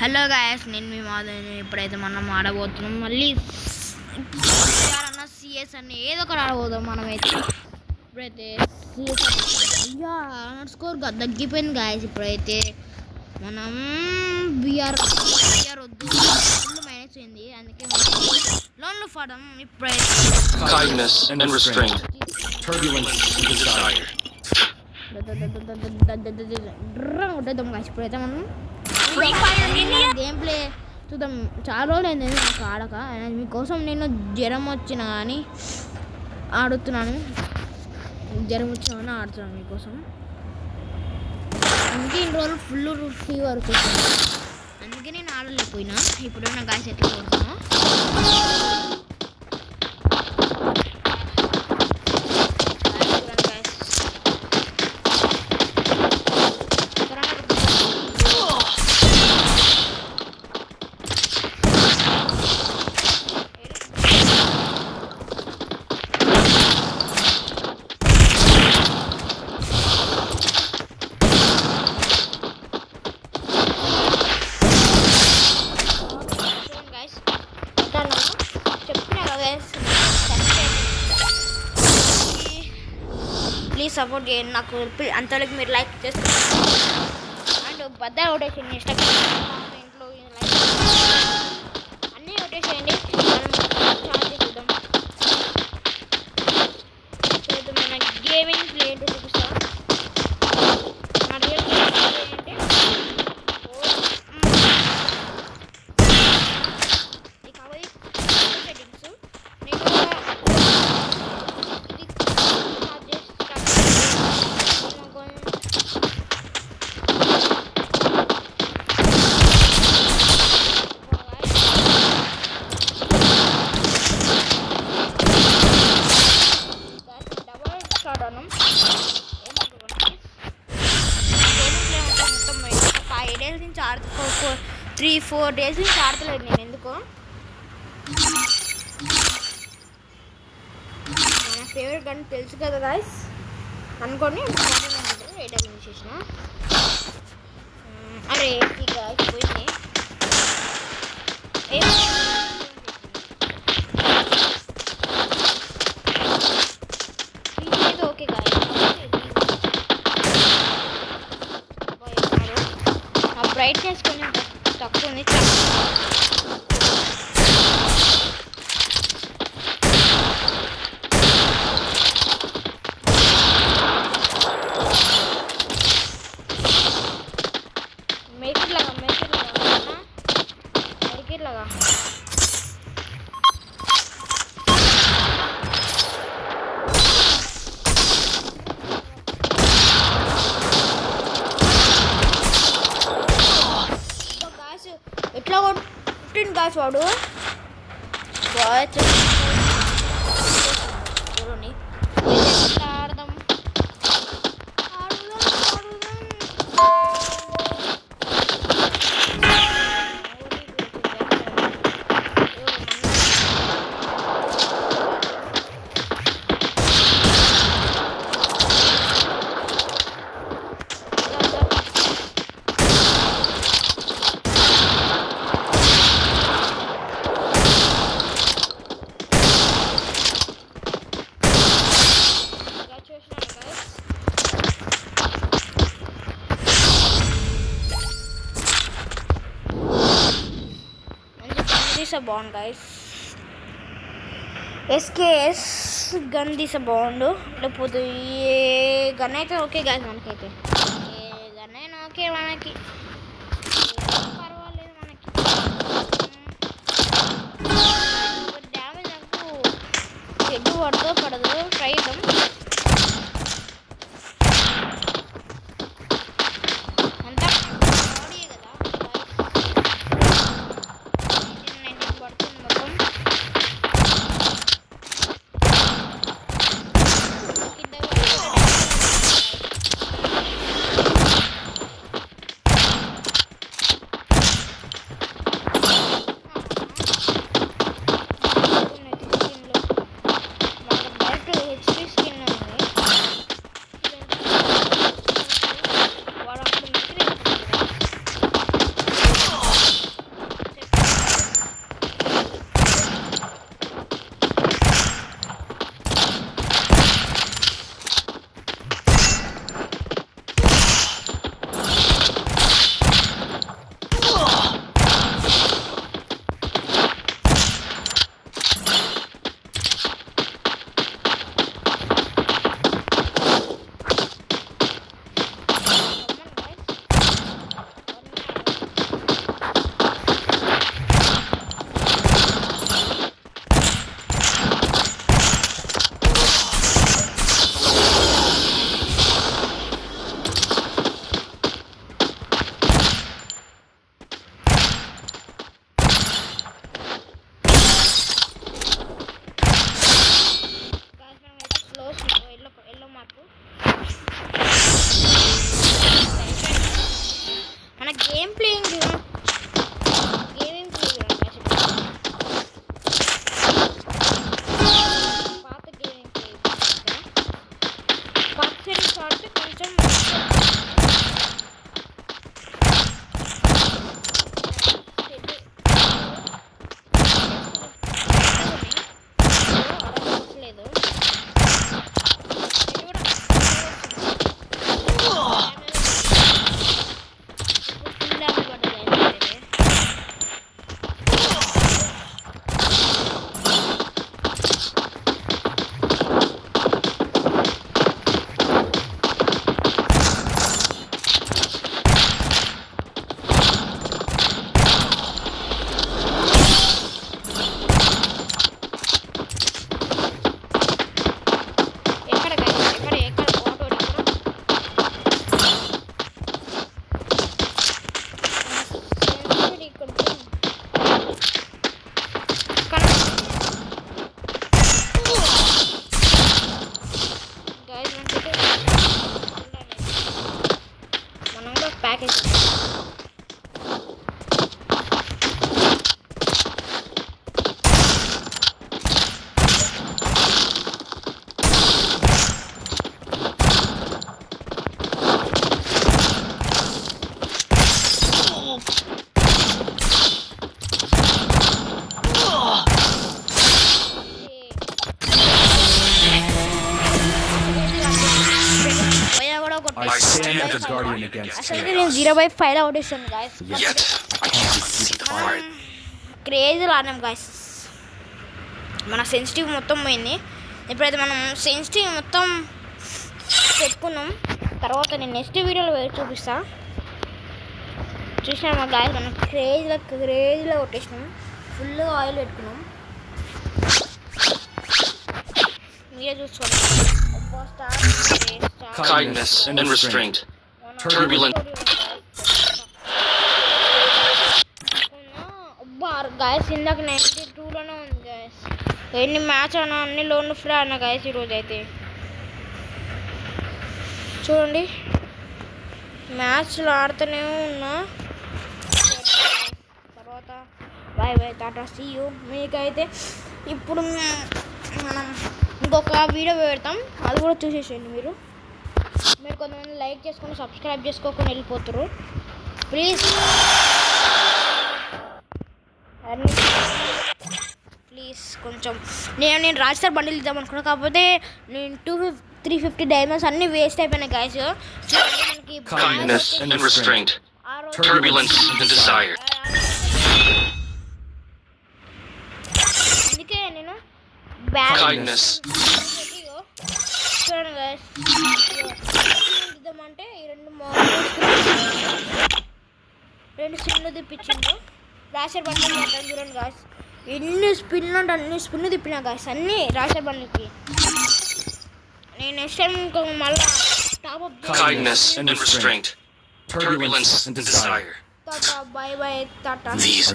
Hello guys, నేను మీ మాధవ్. ఇప్పుడైతే మనం ఆడబోతున్నాం. మళ్ళీ సిఎస్ అని ఏదో ఒకటి ఆడబోదాం మనమైతే. ఇప్పుడైతే సిఎస్ అయ్యా స్కోర్ తగ్గిపోయింది గాయస్. ఇప్పుడైతే మనం బిఆర్ వద్దు, ఫుల్ మైనస్ అయింది. అందుకే లోన్లు పడడం. ఇప్పుడైతే కొట్టేద్దాం గాయస్. ఇప్పుడైతే మనం గేమ్ ప్లే చూద్దాం. చాలా రోజులు అయింది నాకు ఆడక. మీకోసం నేను జ్వరం వచ్చిన కానీ ఆడుతున్నాను. జ్వరం వచ్చిన కానీ ఆడుతున్నాను మీకోసం. అందుకే ఇన్ని రోజులు ఫుల్ ఫీవర్ వచ్చింది. అందుకే నేను ఆడలేకపోయినా. ఇప్పుడు నా గాయస్ ఎట్లా కొడుతున్నా. ప్లీజ్ సపోర్ట్ చేయండి నాకు. అంతలోకి మీరు లైక్ చేస్తారు. అండ్ పెద్ద ఓటేషన్ ఇన్స్టాగ్రామ్ ఇంట్లో లైక్ అన్నీ ఓటేసేయండి. మనం ఛార్జ్ చూద్దాం. మన గేమింగ్ ప్లే ఏంటో చూపిస్తాం. మన రియల్ ప్లే ఏంటంటే కాబట్టి సెట్టింగ్స్ నేను మొత్తం 3-4 డేస్ నుంచి ఆడతలేదు నేను. ఎందుకో నా ఫేవరెట్ గన్ తెలుసు కదా గాయస్ అనుకోండి. రేట్ చేసిన అరే గాయస్ పోయింది. ఓకే గాయస్, బ్రైట్నెస్ కొంచెం తక్కువ ఉంది. మేకర్ లాగా ఎట్లా కొట్టిండు గాయస్ వాడు. చూడండి ఆడదాం. బాగుంది గైస్. ఎస్కేఎస్ గన్ తీసే బాగుండు. లేకపోతే ఏ గన్ అయితే ఓకే గైస్. మనకైతే ఏ గన్ అయినా ఓకే. మనకి పర్వాలేదు. మనకి డ్యామేజ్ నాకు హెడ్ పడుతూ పడదు. ట్రై చేద్దాం. Protect the Guardian against అసలు chaos. నేను 0/5 అవుట్ ఇస్తాను guys. Yet, I can't see the fire. క్రేజీలో ఆడినాం గాయస్. మన సెన్సిటివ్ మొత్తం పోయింది. ఇప్పుడైతే మనం సెన్సిటివ్ మొత్తం పెట్టుకున్నాం. తర్వాత నేను నెక్స్ట్ వీడియోలో చూపిస్తా. చూసినా మా గాయస్ మనం క్రేజీలో కొట్టేసినాం. ఫుల్ ఆయిల్ పెట్టుకున్నాం. మీరే చూసుకోండి. Kindness and restraint. Turbulent. Guys ఇందాక 92లోనే ఉంది గాయస్. ఎన్ని మ్యాచ్ అన్నా అన్ని లోన్లు ఫ్రీ అన్నా గాయస్ ఈరోజు అయితే. చూడండి మ్యాచ్లు ఆడుతూనే ఉన్నా. తర్వాత bye bye tata see you. మీకైతే ఇప్పుడు మనం ఇంకొక వీడియో పెడతాం, అది కూడా చూసేసేయండి. మీరు కొంతమంది లైక్ చేసుకొని సబ్స్క్రైబ్ చేసుకోకుండా వెళ్ళిపోతారు. ప్లీజ్ కొంచెం నేను రాజస్థాన్ బండిల్ ఇద్దాం అనుకున్నా, కాకపోతే నేను 350 డైమండ్స్ అన్నీ వేస్ట్ అయిపోయినాయి guys. Kindness and restraint. Turbulence and desire. అందుకే నేను Kindness. చూడండి గాయస్, ఇద్దామంటే ఈ రెండు స్పిన్లు తిప్పించిండు. రాషర్ బండి మాత్రం చూడండి గాయస్, ఎన్ని స్పిన్లు అంటే అన్ని స్పిన్లు తిప్పినా గాయస్, అన్నీ రాషర్ బండికి. నేను నెక్స్ట్ టైం ఇంకో మళ్ళీ top up. Kindness and restraint. Turbulence and desire. Tata bye bye tata. These